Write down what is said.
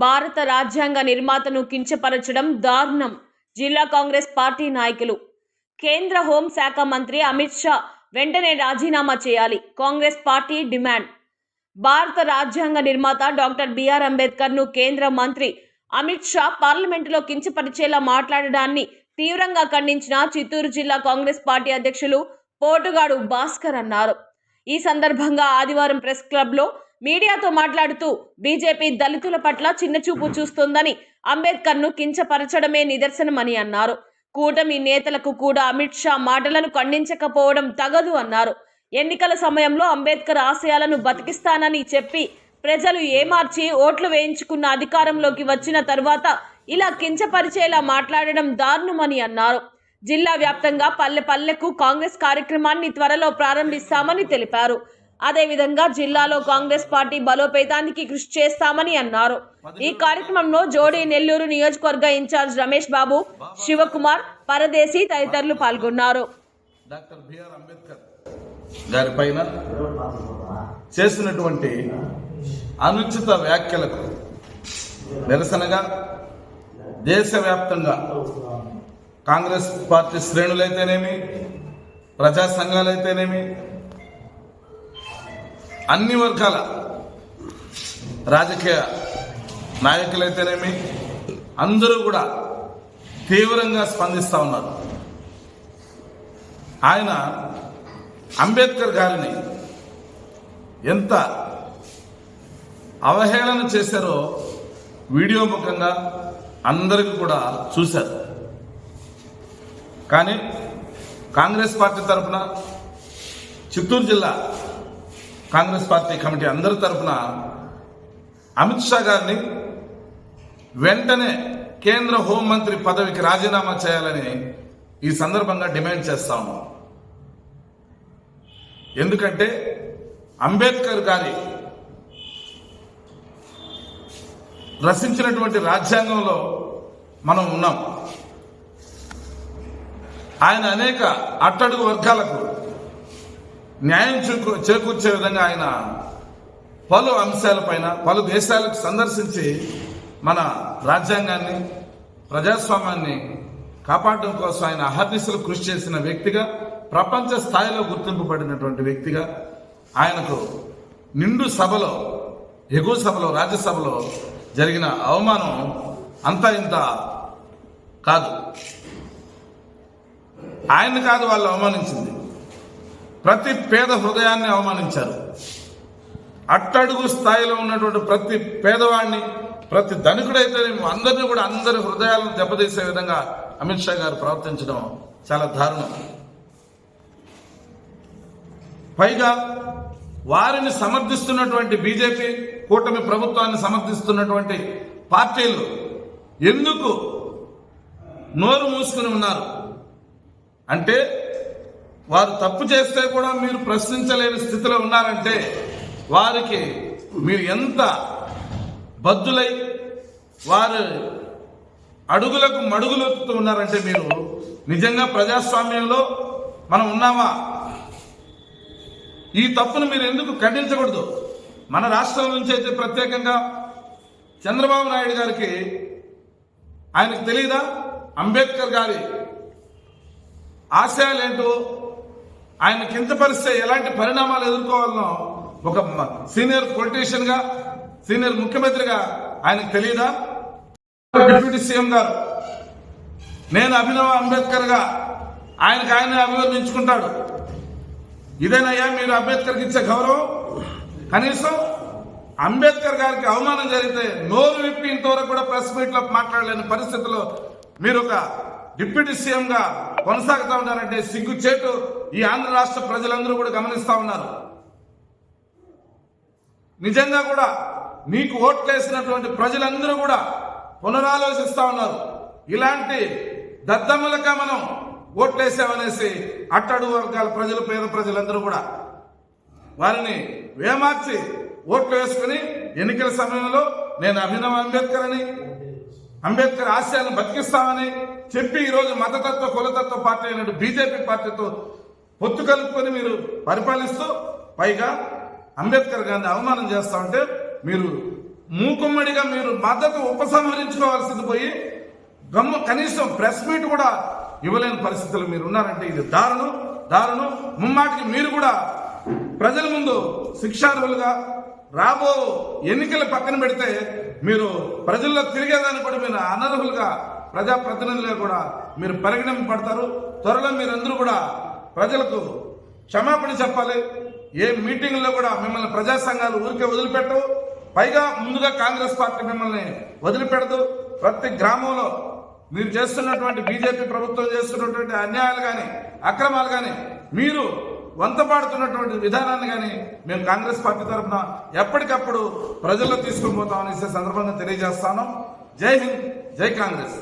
భారత రాజ్యాంగ నిర్మాతను కించపరచడం దారుణం. జిల్లా కాంగ్రెస్ పార్టీ నాయకులు. కేంద్ర హోంశాఖ మంత్రి అమిత్ షా వెంటనే రాజీనామా చేయాలి. Congress party demand. భారత రాజ్యాంగ నిర్మాత డాక్టర్ బిఆర్ అంబేద్కర్ ను కేంద్ర మంత్రి అమిత్ షా పార్లమెంటులో కించపరిచేలా మాట్లాడడాన్ని తీవ్రంగా ఖండించిన చిత్తూరు జిల్లా కాంగ్రెస్ పార్టీ అధ్యక్షులు పోటుగాడు భాస్కర్ అన్నారు. ఈ సందర్భంగా ఆదివారం ప్రెస్ క్లబ్లో మీడియాతో మాట్లాడుతూ బీజేపీ దళితుల పట్ల చిన్నచూపు చూస్తోందని, అంబేద్కర్ను కించపరచడమే నిదర్శనమని అన్నారు. కూటమి నేతలకు కూడా అమిత్ షా మాటలను ఖండించకపోవడం తగదు అన్నారు. ఎన్నికల సమయంలో అంబేద్కర్ ఆశయాలను బతికిస్తానని చెప్పి ప్రజలు ఏమార్చి ఓట్లు వేయించుకున్న అధికారంలోకి వచ్చిన తర్వాత ఇలా కించపరిచేలా మాట్లాడడం దారుణమని అన్నారు. జిల్లా వ్యాప్తంగా పల్లె పల్లెకు కాంగ్రెస్ కార్యక్రమాన్ని త్వరలో ప్రారంభిస్తామని తెలిపారు. అదేవిధంగా జిల్లాలో కాంగ్రెస్ పార్టీ బలోపేతానికి కృషి చేస్తామని అన్నారు. ఈ కార్యక్రమంలో జోడి నెల్లూరు నియోజకవర్గ ఇన్ఛార్జ్ రమేష్ బాబు, శివకుమార్, పరదేశి తదితరులు పాల్గొన్నారు. డాక్టర్ బిఆర్ అంబేద్కర్ గారి పైన చేసినటువంటి అనుచిత వ్యాఖ్యలకు నిరసనగా దేశవ్యాప్తంగా కాంగ్రెస్ పార్టీ శ్రేణులైతేనేమి, ప్రజా సంఘాలైతేనేమి, అన్ని వర్గాల రాజకీయ నాయకులైతేనేమి అందరూ కూడా తీవ్రంగా స్పందిస్తూ ఉన్నారు. ఆయన అంబేద్కర్ గారిని ఎంత అవహేళన చేశారో వీడియో ముఖంగా అందరికీ కూడా చూశారు. కానీ కాంగ్రెస్ పార్టీ తరఫున, చిత్తూరు జిల్లా కాంగ్రెస్ పార్టీ కమిటీ అందరి తరఫున అమిత్ షా గారిని వెంటనే కేంద్ర హోంమంత్రి పదవికి రాజీనామా చేయాలని ఈ సందర్భంగా డిమాండ్ చేస్తా ఉన్నాం. ఎందుకంటే అంబేద్కర్ గారి రచించినటువంటి రాజ్యాంగంలో మనం ఉన్నాం. ఆయన అనేక అట్టడుగు వర్గాలకు న్యాయం చేకూర్చే విధంగా ఆయన పలు అంశాలపైన పలు దేశాలకు సందర్శించి మన రాజ్యాంగాన్ని, ప్రజాస్వామ్యాన్ని కాపాడడం కోసం ఆయన అహర్నిశలు కృషి చేసిన వ్యక్తిగా, ప్రపంచ స్థాయిలో గుర్తింపబడినటువంటి వ్యక్తిగా ఆయనకు నిండు సభలో, ఎగువ సభలో, రాజ్యసభలో జరిగిన అవమానం అంతా ఇంత కాదు. ఆయన కాదు వాళ్ళు అవమానించింది, ప్రతి పేద హృదయాన్ని అవమానించారు. అట్టడుగు స్థాయిలో ఉన్నటువంటి ప్రతి పేదవాడిని, ప్రతి ధనికుడైతే అందరినీ కూడా, అందరి హృదయాలను దెబ్బతీసే విధంగా అమిత్ షా గారు ప్రవర్తించడం చాలా దారుణం. పైగా వారిని సమర్థిస్తున్నటువంటి బీజేపీ కూటమి ప్రభుత్వాన్ని సమర్థిస్తున్నటువంటి పార్టీలు ఎందుకు నోరు మూసుకుని ఉన్నారు అంటే, వారు తప్పు చేస్తే కూడా మీరు ప్రశ్నించలేని స్థితిలో ఉన్నారంటే వారికి మీరు ఎంత బద్దులై వారు అడుగులకు మడుగులొత్తుతూ ఉన్నారంటే, మీరు నిజంగా ప్రజాస్వామ్యంలో మనం ఉన్నామా? ఈ తప్పును మీరు ఎందుకు ఖండించకూడదు? మన రాష్ట్రం నుంచి అయితే ప్రత్యేకంగా చంద్రబాబు నాయుడు గారికి ఆయనకు తెలియదా అంబేద్కర్ గారి ఆశయాలేంటో, ఆయన కించపరిస్తే ఎలాంటి పరిణామాలు ఎదుర్కోవాలనో ఒక సీనియర్ పొలిటీషియన్ గా, సీనియర్ ముఖ్యమంత్రిగా ఆయనకు తెలియదా? డిప్యూటీ సీఎం గారు నేను అభినవ అంబేద్కర్ గా ఆయన అభివర్ణించుకుంటాడు. ఇదేనయ్యా మీరు అంబేద్కర్కి ఇచ్చే గౌరవం? కనీసం అంబేద్కర్ గారికి అవమానం జరిగితే నోరు విప్పి ఇంతవరకు కూడా ప్రెస్ మీట్ లో మాట్లాడలేని పరిస్థితిలో మీరు ఒక డిప్యూటీ సీఎం గా కొనసాగుతా ఉన్నారంటే సిగ్గుచేటు ఈ ఆంధ్ర రాష్ట్ర ప్రజలందరూ కూడా గమనిస్తా ఉన్నారు. నిజంగా కూడా మీకు ఓట్లేసినటువంటి ప్రజలందరూ కూడా పునరాలోచిస్తా ఉన్నారు. ఇలాంటి దద్దమ్మలక మనం ఓట్లేసామనేసి అట్టడుగు వర్గాల ప్రజలు, పేద ప్రజలందరూ కూడా వారిని వేమార్చి ఓట్లు వేసుకుని ఎన్నికల సమయంలో నేను అభినవ అంబేద్కర్ అని, అంబేద్కర్ ఆశయాలను బతికిస్తామని చెప్పి ఈరోజు మతతత్వ కులతత్వ పార్టీ అయినట్టు బీజేపీ పార్టీతో పొత్తు కలుపుకొని మీరు పరిపాలిస్తూ పైగా అంబేద్కర్ గారిని అవమానం చేస్తా ఉంటే మీరు మూకుమ్మడిగా మీరు మద్దతు ఉపసంహరించుకోవాల్సింది పోయి కనీసం ప్రెస్ మీట్ కూడా ఇవ్వలేని పరిస్థితులు మీరు ఉన్నారంటే ఇది దారుణం. ముమ్మాటికి మీరు కూడా ప్రజల ముందు శిక్షార్హులుగా రాబో ఎన్నికలు పక్కన పెడితే మీరు ప్రజల్లో తిరిగేదాన్ని కూడా మీరు అనర్హులుగా ప్రజాప్రతినిధులుగా కూడా మీరు పరిగణింపబడతారు. త్వరలో మీరందరూ కూడా ప్రజలకు క్షమాపణ చెప్పాలి. ఏ మీటింగ్లో కూడా మిమ్మల్ని ప్రజా సంఘాలు ఊరికే వదిలిపెట్టవు. పైగా ముందుగా కాంగ్రెస్ పార్టీ మిమ్మల్ని వదిలిపెడదు. ప్రతి గ్రామంలో మీరు చేస్తున్నటువంటి బీజేపీ ప్రభుత్వం చేస్తున్నటువంటి అన్యాయాలు కానీ అక్రమాలు కానీ మీరు వంతపాడుతున్నటువంటి విధానాన్ని కానీ మేము కాంగ్రెస్ పార్టీ తరఫున ఎప్పటికప్పుడు ప్రజల్లో తీసుకుని పోతామనేసి సందర్భంగా తెలియజేస్తాను. జై హింద్, జై కాంగ్రెస్.